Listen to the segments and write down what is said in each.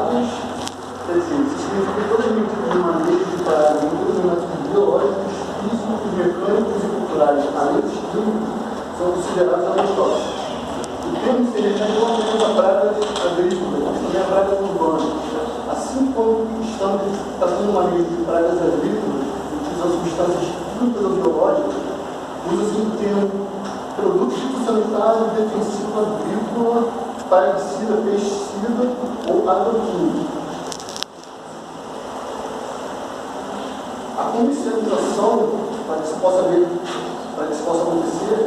pragas, quer dizer, isso significa que todas as medidas de manejo de pragas em todos os métodos biológicos, físicos, mecânicos e culturais, além dos químicos, são considerados agrotóxicos. O termo se refere não apenas a pragas agrícolas, mas também a pragas urbanas. Assim como estamos tratando uma manejo de pragas agrícolas, utilizando substâncias químicas ou biológicas, usa-se o termo produto fitossanitário defensivo agrícola, parasita, pesticida ou agroquímico. A comercialização, para que isso possa acontecer,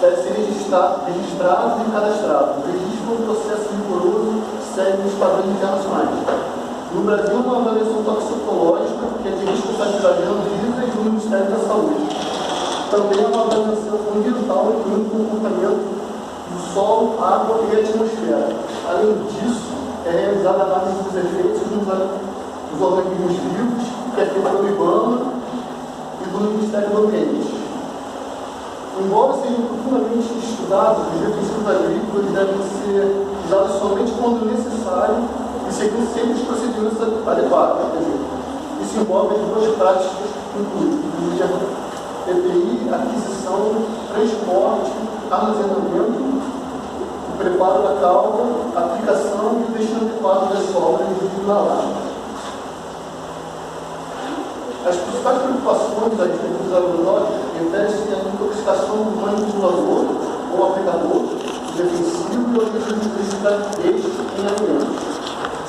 deve ser registrado e cadastrado. O registro é um processo rigoroso que segue os padrões internacionais. No Brasil, uma avaliação toxicológica, que é de responsabilidade da Anvisa e do Ministério da Saúde. Também é uma avaliação ambiental, incluindo o comportamento do solo, água e atmosfera. Além disso, é realizada a análise dos efeitos dos organismos vivos, que é feita pelo IBAMA e do Ministério do Ambiente. Embora sejam profundamente estudados, os defensivos agrícolas devem ser usados somente quando necessário e seguindo sempre os procedimentos adequados. Isso envolve as duas práticas incluídas. EPI, aquisição, transporte, armazenamento, o preparo da cauda, aplicação e o destino adequado das sobras de embalagem. As principais preocupações da agricultura agrotóxica referem-se à intoxicação do manipulador ou aplicador, o defensivo e o agressividade em alimentos.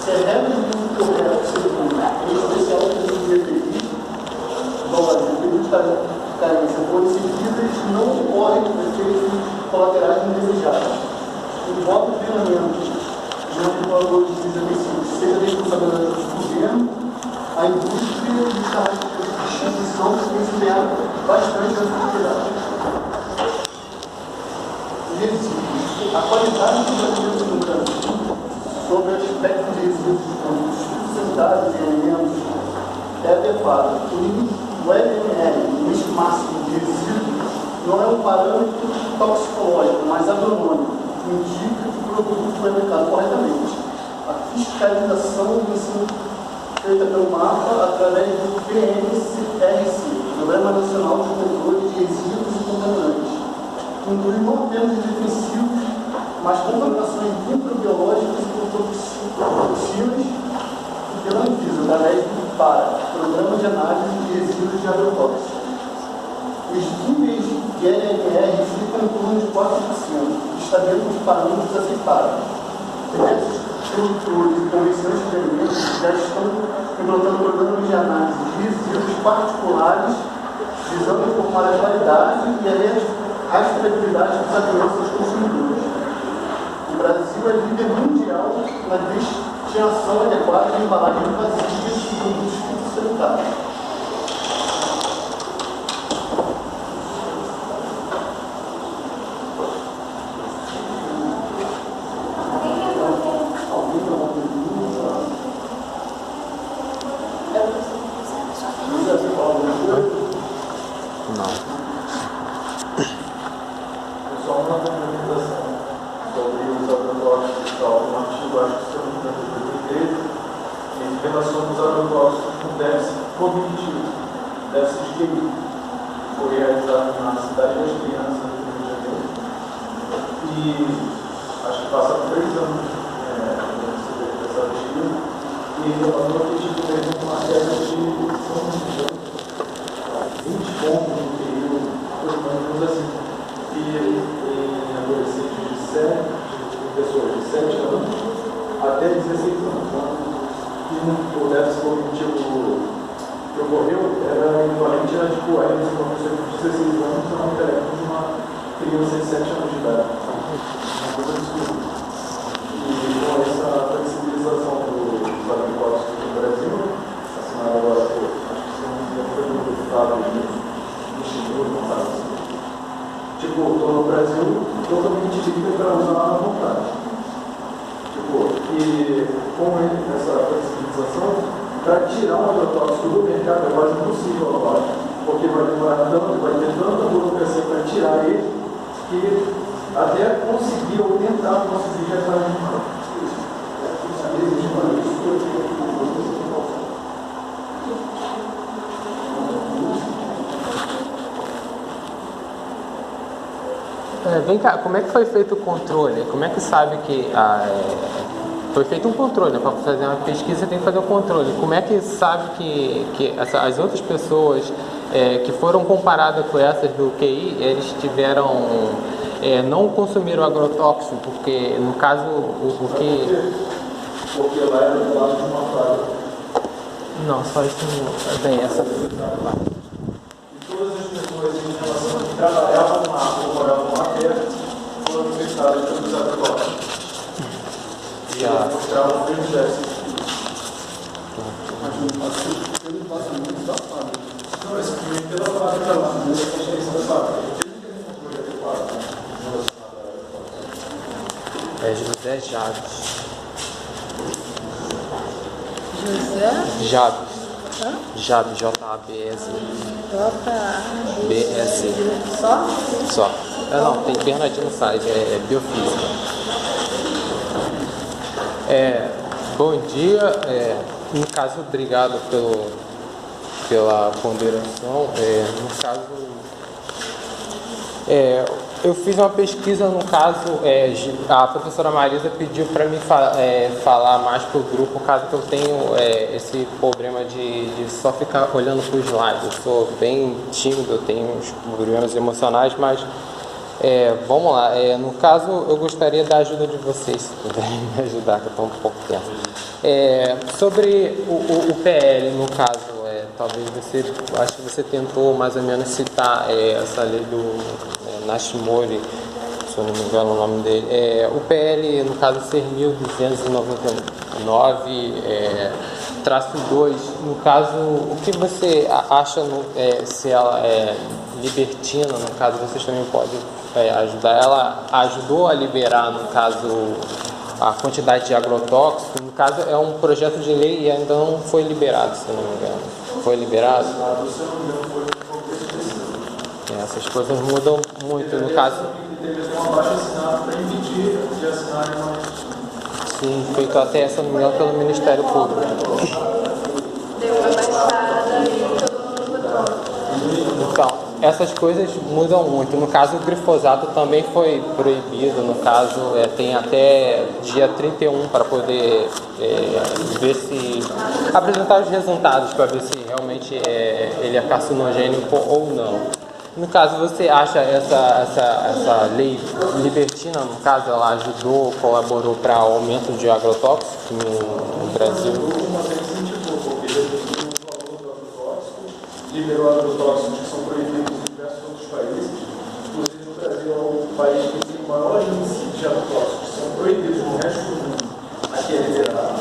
Se é regra de uso correto, segundo, em especial o EPI, carência forem seguidas, não ocorrem efeitos colaterais indesejados. Envolve o treinamento de manipuladores de defensivos, seja da responsabilidade do governo, a indústria e os canais de distribuição que desempenham bastante a atividade. Resíduos. A qualidade dos alimentos no Brasil, sobre o aspecto de resíduos de produtos sanitários e alimentos, é adequada. O LMR, o limite máximo de resíduos, não é um parâmetro toxicológico, mas agronômico, que indica que o produto foi aplicado corretamente. A fiscalização vem sendo feita pelo MAPA através do PNCRC, Programa Nacional de Controle de Resíduos e Contaminantes, que inclui não apenas os defensivos, mas contaminações microbiológicas e toxinas, e pela Anvisa, através do PARA, Programa de Análise de Resíduos de Agrotóxicos. Os níveis de LMR ficam em torno de 4%, está dentro dos parâmetros aceitáveis. Diversos produtores e comerciantes de alimentos já estão implantando programas de análise de resíduos particulares, visando informar a qualidade e a rastreabilidade dos alimentos dos consumidores. O Brasil é líder mundial na destinação adequada de embalagens vazias de produtos fitossanitários. vem cá, como é que foi feito o controle? Como é que sabe que foi feito um controle, né? Para fazer uma pesquisa tem que fazer o controle. Como é que sabe que as outras pessoas que foram comparadas com essas do QI, eles tiveram, não consumiram agrotóxico, porque no caso o que... Porque lá era do lado de uma praia. Não, só isso não... Bem, essa... E todas as pessoas em relação a que trabalhavam lá ou moravam lá perto foram infectadas pelos agrotóxicos. E eles mostravam o mesmo gesto. Ele passa muito da fábrica. Não, esse aqui é pela fábrica lá, mas é a consciência da fábrica. Ele não tem um controle adequado relacionado a agrotóxicos. É José Jabes. José? Jabes. Hã? Jabes, J-A-B-E-S. J-A-B-S. Só? Só. Não, tem Bernardino Salles, é biofísica. Bom dia. No caso, obrigado pela ponderação. No caso, eu fiz uma pesquisa, no caso, a professora Marisa pediu para mim falar mais para o grupo, caso que eu tenho esse problema de só ficar olhando para os slides. Eu sou bem tímido, eu tenho uns problemas emocionais, mas vamos lá. No caso, eu gostaria da ajuda de vocês, se puderem me ajudar, que eu estou um pouco tenso. Sobre o PL, no caso, talvez acho que você tentou mais ou menos citar essa lei do Nashimori, se eu não me engano o nome dele. O PL, no caso, ser 1299, traço 2, no caso, o que você acha se ela é libertina, no caso, vocês também podem ajudar. Ela ajudou a liberar, no caso, a quantidade de agrotóxicos. No caso, é um projeto de lei e ainda não foi liberado, se eu não me engano. Foi liberado? Essas coisas mudam muito, no caso. Teve uma baixa assinada para impedir de assinarem mais. Sim, feito até, se não me engano, pelo Ministério Público. Deu uma baixada e todo mundo botou. Então, essas coisas mudam muito. No caso, o glifosato também foi proibido. No caso, tem até dia 31 para poder ver se... apresentar os resultados para ver se realmente ele é carcinogênico ou não. No caso, você acha essa lei libertina, no caso, ela ajudou, colaborou para o aumento de agrotóxicos no Brasil? Liberou agrotóxicos que são proibidos em diversos outros países. Inclusive no Brasil é o país que tem o maior índice de agrotóxicos que são proibidos no resto do mundo. Aqui é liberado.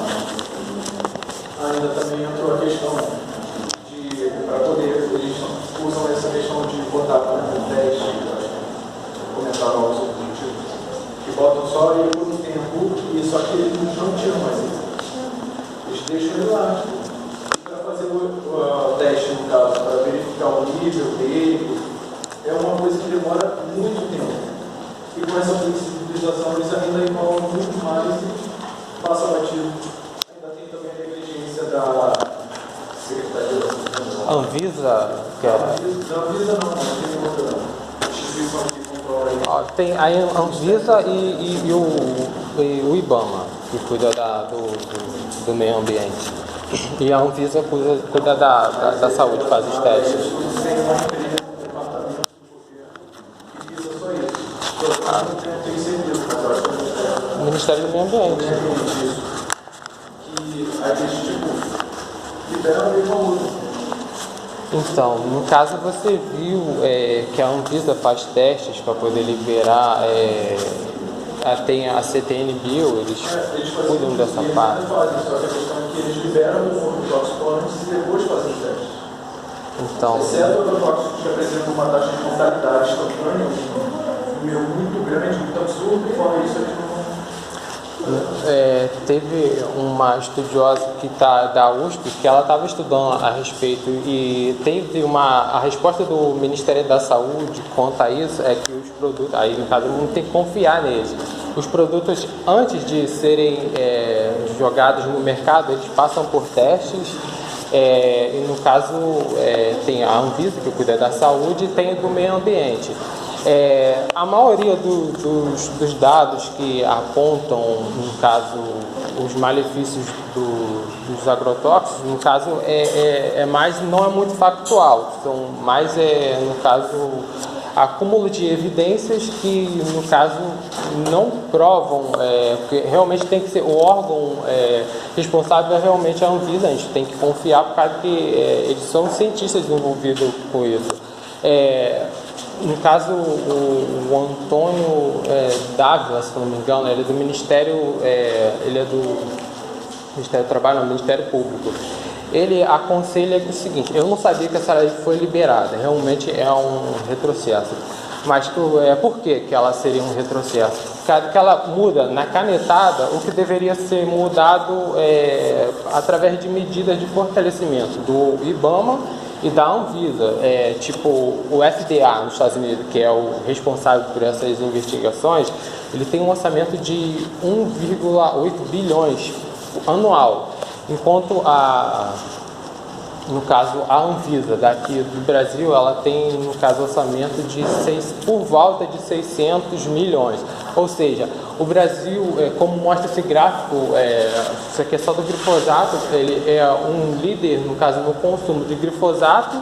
Ainda também entrou a questão para poder, eles usam essa questão de botar no teste, comentaram algo sobre o tipo, que botam só ele por um tempo, e só que eles não tiram mais isso. Eles deixam ele lá. Para fazer o teste, no caso, para verificar o nível dele, é uma coisa que demora muito tempo. E com essa flexibilização, eles ainda envolvem muito mais e passa batido. Ainda tem também a negligência da Secretaria. Anvisa, que é... Anvisa não, tem outra instituição que controla isso. Tem a Anvisa e o IBAMA, que cuida do meio ambiente. E a Anvisa cuida da saúde, faz os testes. O Ministério do Meio Ambiente. Que aí eles, liberam o mesmo uso. Então, no caso, você viu que a Anvisa faz testes para poder liberar, tem a CTN Bio, eles cuidam dessa parte. Só que a questão é que eles liberam o agrotóxico antes e depois fazem o teste. Então, Exceto agrotóxicos que apresentam uma taxa de mortalidade instantânea, um número muito grande, muito absurdo, fora isso eles não... teve uma estudiosa da USP que ela estava estudando a respeito e teve a resposta do Ministério da Saúde quanto a isso é que os produtos, aí no caso não tem que confiar neles, os produtos antes de serem jogados no mercado eles passam por testes e no caso tem a Anvisa que cuida da saúde e tem do meio ambiente. A maioria dos dados que apontam, no caso, os malefícios dos agrotóxicos, no caso, não é muito factual, são mais, no caso, acúmulo de evidências que, no caso, não provam, porque realmente tem que ser o órgão responsável, realmente a Anvisa, a gente tem que confiar, por causa que eles são cientistas envolvidos com isso. No caso, o Antônio Dávila, se não me engano, ele é do Ministério, ele é do Ministério do Trabalho, não, Ministério Público. Ele aconselha o seguinte: eu não sabia que essa lei foi liberada, realmente é um retrocesso. Mas por que ela seria um retrocesso? Porque ela muda na canetada o que deveria ser mudado através de medidas de fortalecimento do IBAMA e da Anvisa. Tipo o FDA nos Estados Unidos, que é o responsável por essas investigações, ele tem um orçamento de 1,8 bilhões anual, enquanto no caso a Anvisa daqui do Brasil, ela tem, no caso, orçamento de por volta de 600 milhões. Ou seja, o Brasil, como mostra esse gráfico, essa questão do glifosato, ele é um líder, no caso, no consumo de glifosato,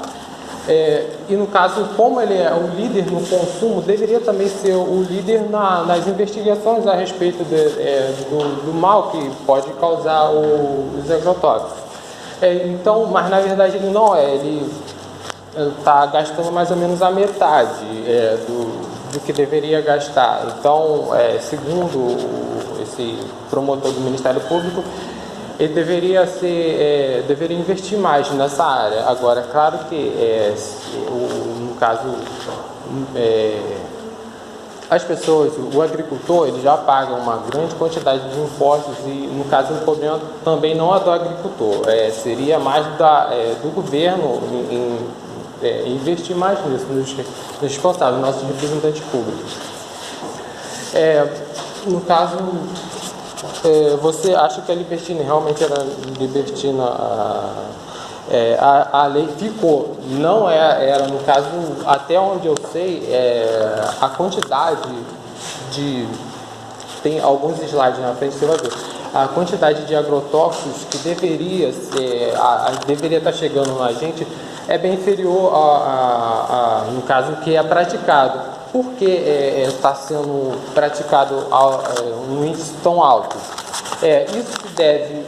e no caso, como ele é o líder no consumo, deveria também ser o líder nas investigações a respeito do mal que pode causar os agrotóxicos. Então, mas na verdade ele não ele está gastando mais ou menos a metade do que deveria gastar. Então, segundo esse promotor do Ministério Público, ele deveria investir mais nessa área. Agora, claro que no caso as pessoas, o agricultor, ele já paga uma grande quantidade de impostos e, no caso, o problema também não é do agricultor, seria mais do governo em investir mais nisso, nos responsáveis, nossos representantes públicos. No caso, você acha que a libertina realmente era libertina? A lei ficou, não era, no caso, até onde eu sei, a quantidade tem alguns slides na frente, você vai ver, a quantidade de agrotóxicos que deveria estar chegando na gente é bem inferior no caso, que é praticado. Por que está sendo praticado um índice tão alto? Isso se deve,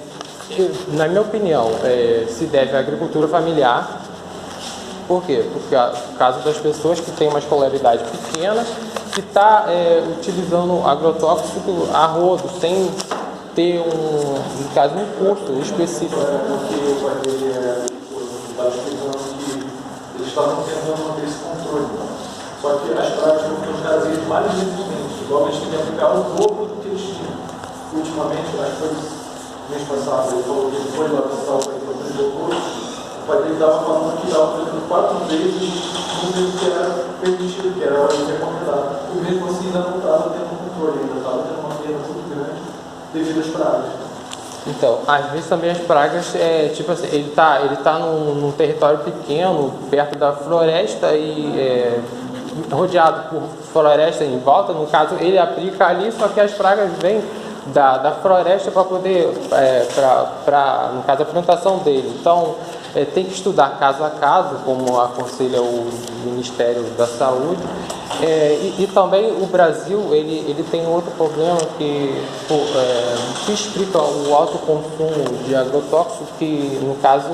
na minha opinião, se deve à agricultura familiar. Por quê? Porque por causa das pessoas que têm uma escolaridade pequena, que está utilizando agrotóxico a rodo, sem ter no caso, um custo específico. Porque o pai dele está explicando que eles estavam tentando manter esse controle. Só que as práticas estão cada vez mais resistentes. Igual eles têm que aplicar o dobro do que eles tinham. Ultimamente, acho que foi mês passado, ele falou que ele foi lá visitar o pai dele para o pai dele estava falando que estava fazendo 4 vezes o que era permitido, que era recomendado. E mesmo assim ainda não estava tendo controle, ainda estava tendo uma perda muito grande devido às pragas. Então, às vezes também as pragas, tipo assim, ele tá num território pequeno, perto da floresta e rodeado por floresta em volta. No caso, ele aplica ali, só que as pragas vêm da floresta para poder, no caso, a plantação dele. Então, tem que estudar caso a caso, como aconselha o Ministério da Saúde. E também o Brasil, ele tem outro problema que explica o alto consumo de agrotóxicos, que no caso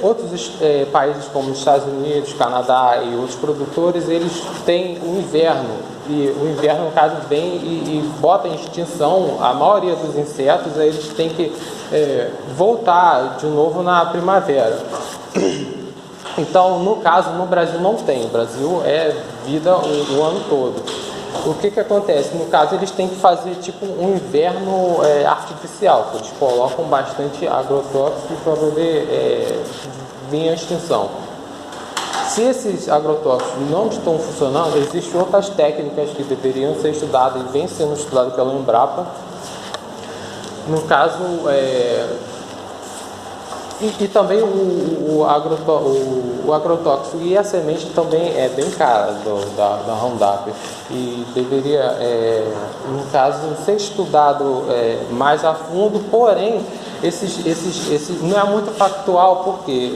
outros países como os Estados Unidos, Canadá e outros produtores, eles têm o inverno, e o inverno no caso vem e bota em extinção a maioria dos insetos, aí eles têm que voltar de novo na primavera. Então, no caso, no Brasil não tem. O Brasil é vida o ano todo. O que acontece? No caso, eles têm que fazer tipo um inverno artificial, que eles colocam bastante agrotóxico para poder vir a extinção. Se esses agrotóxicos não estão funcionando, existem outras técnicas que deveriam ser estudadas e vêm sendo estudadas pela Embrapa. No caso, e também o o agrotóxico e a semente também é bem cara da Roundup e deveria, no caso, ser estudado mais a fundo, porém, não é muito factual porque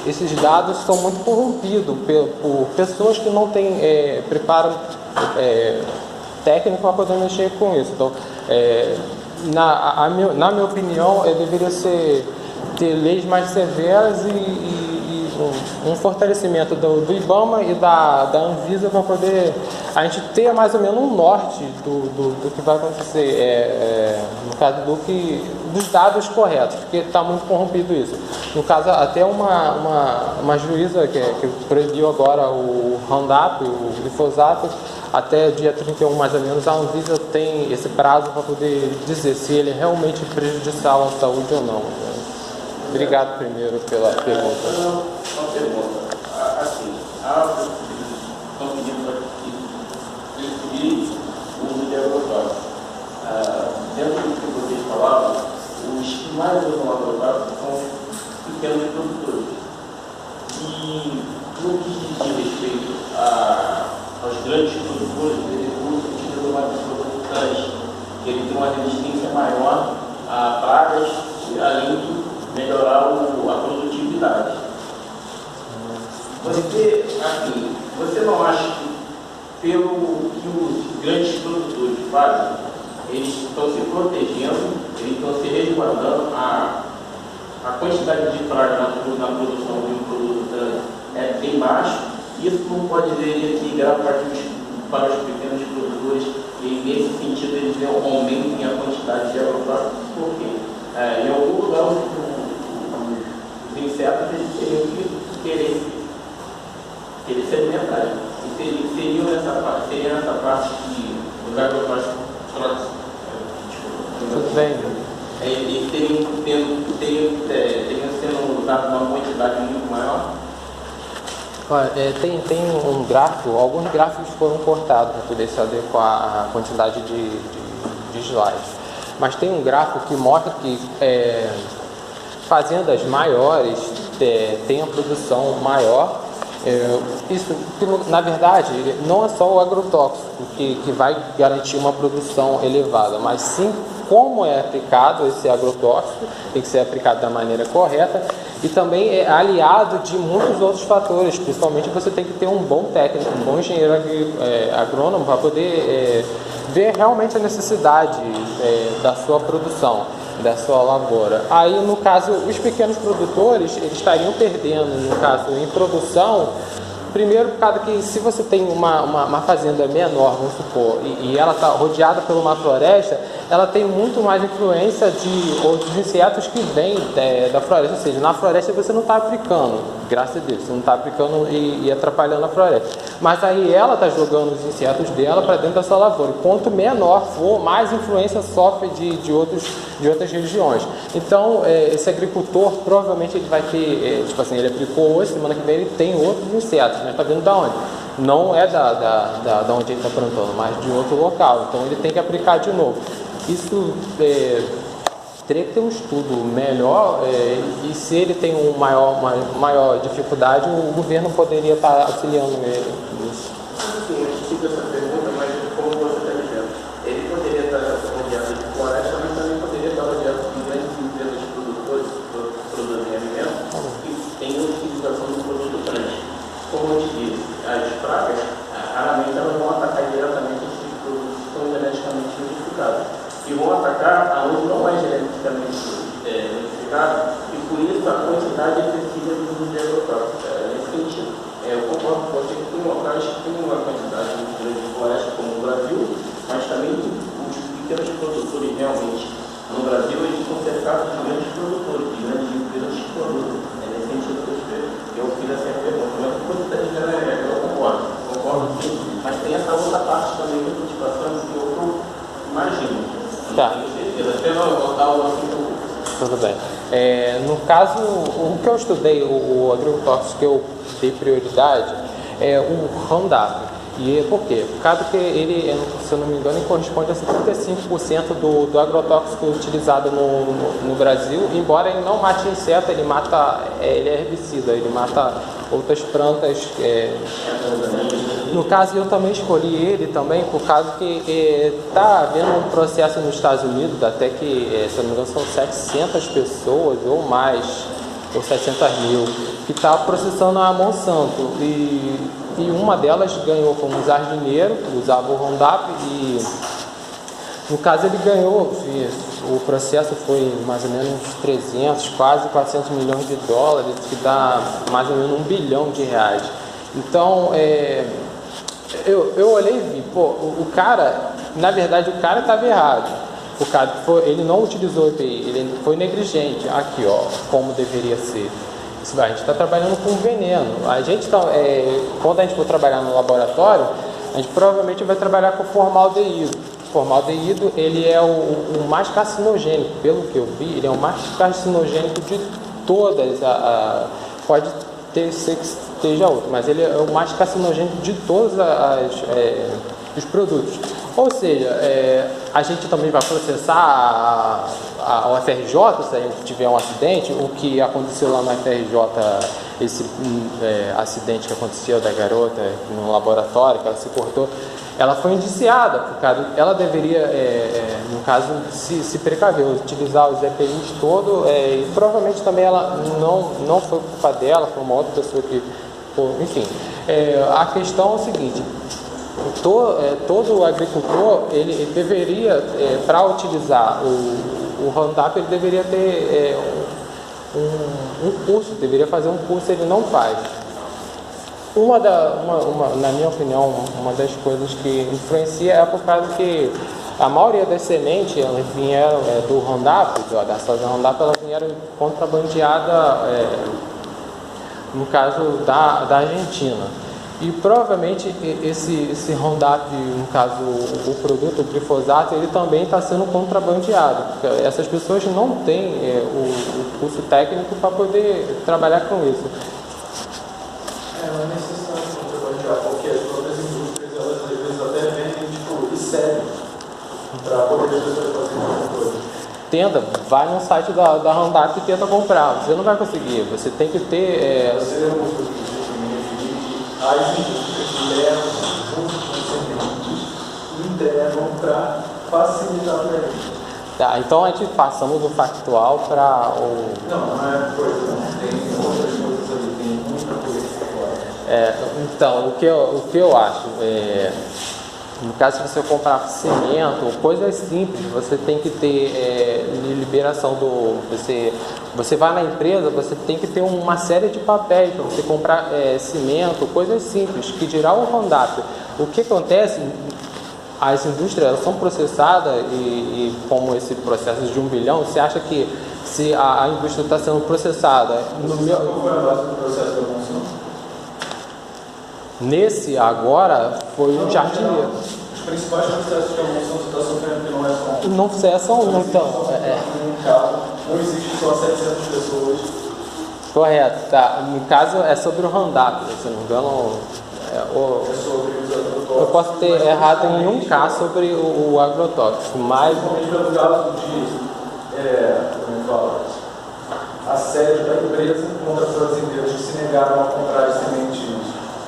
esses dados são muito corrompidos por pessoas que não têm preparo técnico para poder mexer com isso. Então, na minha opinião, deveria ter leis mais severas e um fortalecimento do IBAMA e da Anvisa para poder a gente ter mais ou menos um norte do que vai acontecer, no caso dos dados corretos, porque está muito corrompido isso. No caso, até uma juíza que proibiu agora o Roundup, o glifosato, até dia 31 mais ou menos, a Anvisa tem esse prazo para poder dizer se ele é realmente prejudicial à saúde ou não. Obrigado primeiro pela pergunta. Uma pergunta. Assim, estão pedindo para que excluir o uso de agrotóxicos. Dentro do que vocês falaram, os que mais usam agrotóxicos são os pequenos produtores. E no que diz respeito aos grandes produtores, eles utilizam mais produtos que ele tem uma resistência maior a pragas, além de melhorar a produtividade. Você não acha que, pelo que os grandes produtores fazem, eles estão se protegendo, eles estão se resguardando, a quantidade de praga na produção de um produto é bem baixa, isso não pode migrar para os pequenos produtores e, nesse sentido, eles aumentem a quantidade de agrotóxicos, porque em algum lugar os insetos teriam que querer se alimentar. E seria nessa parte que os agrotóxicos Tudo bem. eles teriam sendo usados uma quantidade muito maior. Olha, tem um gráfico, alguns gráficos foram cortados para poder se adequar à quantidade de slides. Mas tem um gráfico que mostra que fazendas maiores têm a produção maior. Isso, na verdade, não é só o agrotóxico que vai garantir uma produção elevada, mas sim como é aplicado esse agrotóxico, tem que ser aplicado da maneira correta e também é aliado de muitos outros fatores, principalmente você tem que ter um bom técnico, um bom engenheiro agrônomo para poder ver realmente a necessidade da sua produção, da sua lavoura. Aí, no caso, os pequenos produtores, eles estariam perdendo, no caso, em produção. Primeiro, por causa que se você tem uma fazenda menor, vamos supor, e ela está rodeada por uma floresta, ela tem muito mais influência de outros insetos que vêm da floresta. Ou seja, na floresta você não está aplicando, graças a Deus, você não está aplicando e atrapalhando a floresta. Mas aí ela está jogando os insetos dela para dentro da sua lavoura. E quanto menor for, mais influência sofre de outras regiões. Então, esse agricultor, provavelmente ele vai ter, tipo assim, ele aplicou hoje, semana que vem ele tem outros insetos, mas está vindo da onde? Não é da onde ele está plantando, mas de outro local. Então ele tem que aplicar de novo. Isso teria que ter um estudo melhor e se ele tem uma maior dificuldade, o governo poderia estar auxiliando ele nisso. Sim, eu fiz essa pergunta, mas como você está dizendo, ele poderia estar rodeado de floresta, mas também poderia estar rodeado de grandes empresas de produtores que produzem alimentos que têm a utilização do produto grande. Como eu te disse, as pragas, raramente elas vão atacar diretamente esses produtos que são geneticamente modificados. E vão atacar aonde não é geneticamente modificado, e por isso a quantidade excessiva de uso de agrotóxicos. Nesse sentido, eu concordo com você que tem locais que tem uma quantidade muito grande de floresta, como no Brasil, mas também os pequenos produtores realmente no Brasil, eles são cercados de grandes produtores, de grandes empresas que produzem. Nesse sentido que eu fiz essa pergunta. Mas o que você está dizendo eu concordo sim, mas tem essa outra parte também que eu estou te passando que eu imagino. Tá. Tudo bem. No caso, o que eu estudei, o agrotóxico que eu dei prioridade é o Roundup. E por quê? Por causa que ele, se eu não me engano, corresponde a 75% do agrotóxico utilizado no Brasil, embora ele não mate inseto, ele é herbicida, ele mata outras plantas. No caso, eu também escolhi ele também por causa que está havendo um processo nos Estados Unidos, até que, se eu não me engano, são 700 pessoas ou mais, ou 700 mil, que está processando a Monsanto. E uma delas ganhou como jardineiro, que usava o Roundup, e no caso ele ganhou, o processo foi mais ou menos 300, quase 400 milhões de dólares, que dá mais ou menos R$1 bilhão. Então, eu olhei e vi, pô, o cara, na verdade o cara estava errado. O cara ele não utilizou o EPI, ele foi negligente. Aqui, ó, como deveria ser. A gente está trabalhando com veneno. A gente quando a gente for trabalhar no laboratório, a gente provavelmente vai trabalhar com formaldeído. O formaldeído, ele é o mais carcinogênico, pelo que eu vi, ele é o mais carcinogênico de todas. Pode ser que esteja outro, mas ele é o mais carcinogênico de todos os produtos. Ou seja, a gente também vai processar a UFRJ se a gente tiver um acidente. O que aconteceu lá na UFRJ, esse acidente que aconteceu da garota no laboratório, que ela se cortou, ela foi indiciada, porque ela deveria, no caso, se precaver, utilizar os EPIs todo, e provavelmente também ela não foi culpa dela, foi uma outra pessoa que, enfim. A questão é o seguinte: todo agricultor, ele deveria, para utilizar o Roundup, ele deveria ter um curso, deveria fazer um curso, ele não faz. Na minha opinião, uma das coisas que influencia é por causa que a maioria das sementes, elas vieram do Roundup, da soja Roundup, elas vieram contrabandeadas, no caso da Argentina. E provavelmente esse Roundup, no caso o produto, o glifosato, ele também está sendo contrabandeado, porque essas pessoas não têm o curso técnico para poder trabalhar com isso. Não é necessário contrabandear, porque as próprias indústrias, elas às vezes até vendem, e servem para poder as pessoas fazerem alguma coisa. Tenta, vai no site da Roundup e tenta comprar. Você não vai conseguir, você tem que ter... Você é uma coisa que as indústrias levam e entregam para facilitar para eles. Tá, então a gente passamos do factual para o... Não é coisa, não. Tem outras coisas ali, tem muita coisa fora. Então, o que eu acho, no caso, se você comprar cimento, coisas simples, você tem que ter liberação do... Você vai na empresa, você tem que ter uma série de papéis para você comprar cimento, coisas simples, que dirá o Roundup. O que acontece... As indústrias, elas são processadas e como esse processo de 1 bilhão, você acha que se a indústria está sendo processada... Qual foi a base do processo da Monsanto? Nesse agora foi um jardineiro. Os principais processos que a Monsanto está sofrendo, que não é só não cessam, então. Um caso, não existe só 700 pessoas. Correto, tá. No caso é sobre o Roundup, se não me engano. Eu posso ter errado em um caso sobre o agrotóxico, mas... Principalmente pelo caso de, como fala, assédio da empresa contra as fazendeiras que se negaram a comprar as sementes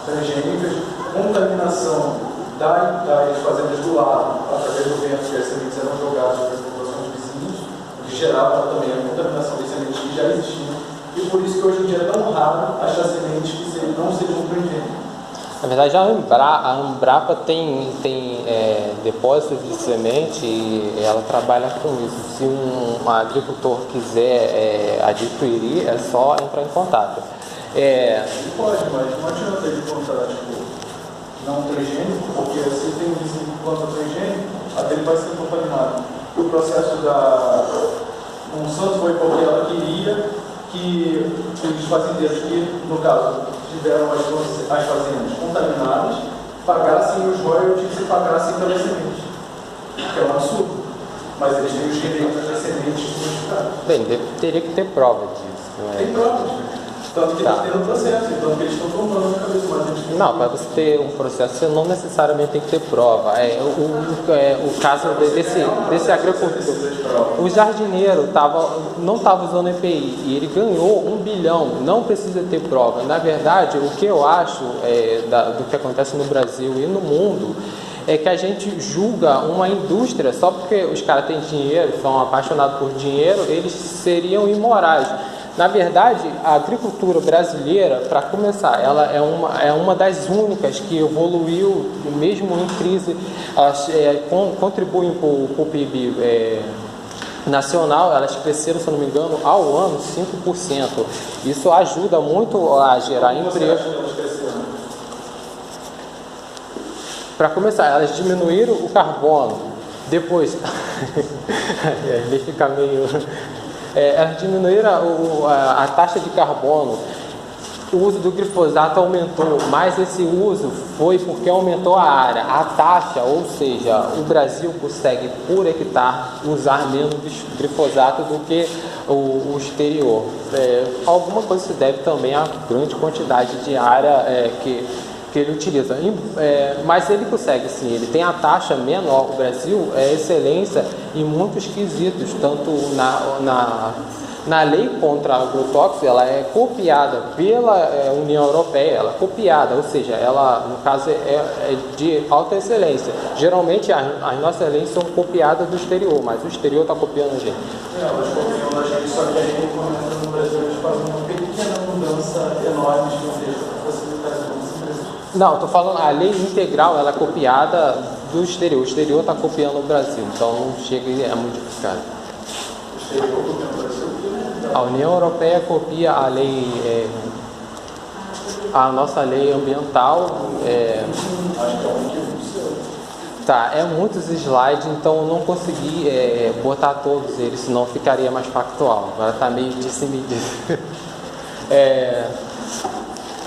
transgênicas, contaminação das fazendas do lado, através do vento, que as sementes eram jogadas para as populações vizinhas, que gerava também a contaminação das sementes que já existiam, e por isso que hoje em dia é tão raro achar sementes que não sejam transgênicas. Na verdade, a Embrapa tem depósitos de semente e ela trabalha com isso. Se um agricultor quiser adquirir, é só entrar em contato. Pode, mas não adianta ele comprar não transgênico, porque se tem um planta transgênico, a dele vai ser contaminado. O processo da Monsanto foi porque ela queria que os fazendeiros que, no caso, tiveram as fazendas contaminadas, pagassem os royalties e pagassem pelas sementes. Que é um absurdo. Mas eles têm os direitos das sementes modificadas. Bem, teria que ter prova disso. Tem provas. Tanto que está tendo processo, tanto que eles estão tomando a cabeça, mas a gente Não, para você ter um processo, você não necessariamente tem que ter prova. O caso desse agricultor, o jardineiro não estava usando EPI e ele ganhou 1 bilhão, não precisa ter prova. Na verdade, o que eu acho do que acontece no Brasil e no mundo é que a gente julga uma indústria só porque os caras têm dinheiro, são apaixonados por dinheiro, eles seriam imorais. Na verdade, a agricultura brasileira, para começar, ela é uma das únicas que evoluiu, mesmo em crise, elas contribuem para o PIB nacional, elas cresceram, se eu não me engano, ao ano 5%. Isso ajuda muito a gerar emprego. Para começar, elas diminuíram o carbono. Depois, ele fica meio... elas diminuíram a taxa de carbono, o uso do glifosato aumentou, mas esse uso foi porque aumentou a área, a taxa, ou seja, o Brasil consegue por hectare usar menos glifosato do que o exterior. Alguma coisa se deve também à grande quantidade de área que ele utiliza, mas ele consegue sim, ele tem a taxa menor. O Brasil é excelência em muitos quesitos, tanto na lei contra agrotóxicos, ela é copiada pela União Europeia, ela é copiada, ou seja, ela no caso é de alta excelência. Geralmente as nossas leis são copiadas do exterior, mas o exterior está copiando a gente. elas copiam a gente, só que aí quando entra no Brasil eles fazem uma pequena mudança enorme de facilitar as empresas. Não, estou falando, a lei integral ela é copiada do exterior. O exterior está copiando o Brasil, então não chega a modificar. O exterior copiando o Brasil? A União Europeia copia a lei, a nossa lei ambiental. Acho que é um motivo seu. Tá, muitos slides, então eu não consegui botar todos eles, senão ficaria mais factual. Agora está meio disse-me-disse.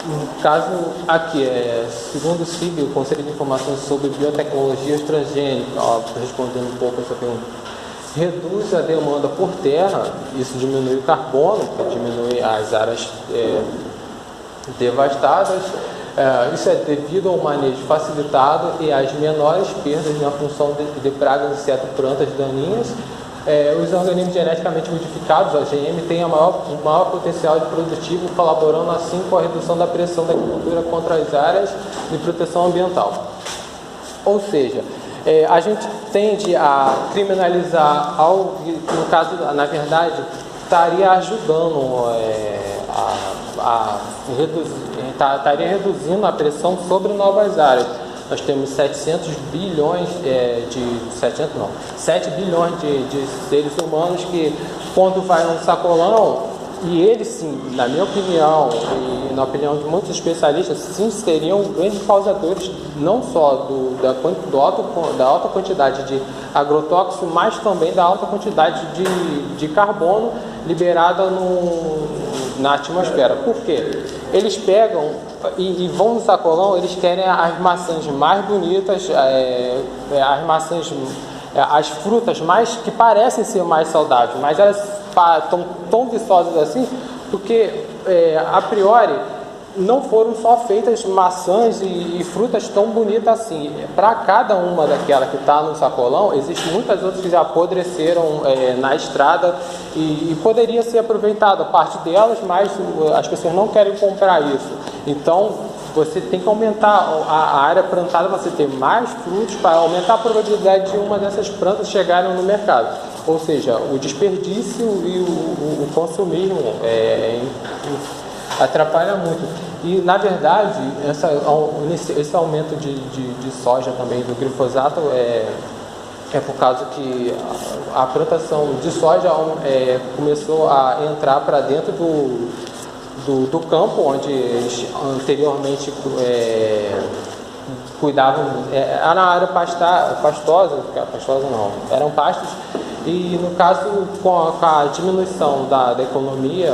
No caso aqui, segundo o CIB, o Conselho de Informações sobre Biotecnologias Transgênicas, respondendo um pouco essa pergunta, reduz a demanda por terra, isso diminui o carbono, diminui as áreas devastadas, isso é devido ao manejo facilitado e às menores perdas na função de pragas, insetos, plantas daninhas. Os organismos geneticamente modificados, a GM, têm o maior potencial de produtivo, colaborando assim com a redução da pressão da agricultura contra as áreas de proteção ambiental. Ou seja, a gente tende a criminalizar algo que, no caso, na verdade, estaria ajudando estaria reduzindo a pressão sobre novas áreas. Nós temos 7 bilhões de seres humanos que, quando vai num sacolão, e eles sim, na minha opinião e na opinião de muitos especialistas, sim, seriam grandes causadores não só da alta quantidade de agrotóxico, mas também da alta quantidade de carbono liberada na atmosfera. Por quê? Eles pegam e vão no sacolão, eles querem as maçãs mais bonitas, as frutas mais que parecem ser mais saudáveis, mas elas estão tão viçosas assim, porque a priori não foram só feitas maçãs e frutas tão bonitas assim. Para cada uma daquela que está no sacolão, existem muitas outras que já apodreceram na estrada e poderia ser aproveitada parte delas, mas as pessoas não querem comprar isso. Então você tem que aumentar a área plantada para você ter mais frutos, para aumentar a probabilidade de uma dessas plantas chegarem no mercado. Ou seja, o desperdício e o consumismo atrapalha muito. E, na verdade, esse aumento de soja também, do glifosato, é por causa que a plantação de soja começou a entrar para dentro do campo, onde eles anteriormente cuidavam, era na área pastosa não, eram pastos. E no caso, com a diminuição da economia,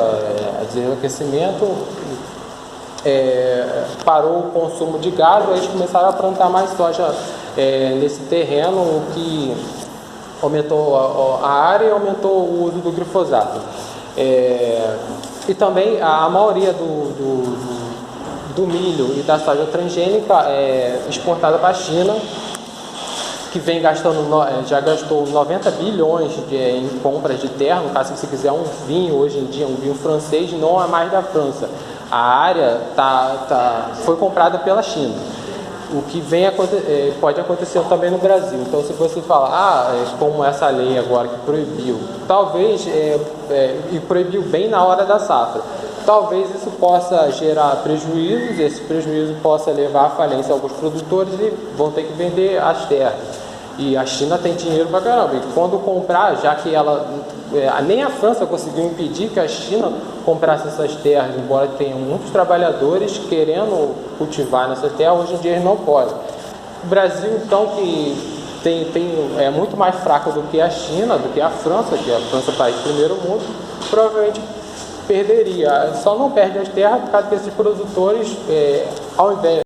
desaquecimento, parou o consumo de gado, eles começaram a plantar mais soja nesse terreno, o que aumentou a área e aumentou o uso do glifosato. E também a maioria do milho e da soja transgênica é exportada para a China, que vem gastando, já gastou 90 bilhões em compras de terra. No caso, se você quiser um vinho, hoje em dia, um vinho francês, não é mais da França. A área foi comprada pela China. O que pode acontecer também no Brasil. Então, se você falar, como essa lei agora que proibiu, talvez, e proibiu bem na hora da safra, talvez isso possa gerar prejuízos, esse prejuízo possa levar à falência alguns produtores e vão ter que vender as terras. E a China tem dinheiro pra caramba. E quando comprar, já que nem a França conseguiu impedir que a China comprasse essas terras, embora tenha muitos trabalhadores querendo cultivar nessas terras, hoje em dia eles não podem. O Brasil, então, que é muito mais fraco do que a China, do que a França, que a França é o país do primeiro mundo, provavelmente perderia. Só não perde as terras por causa que esses produtores, ao invés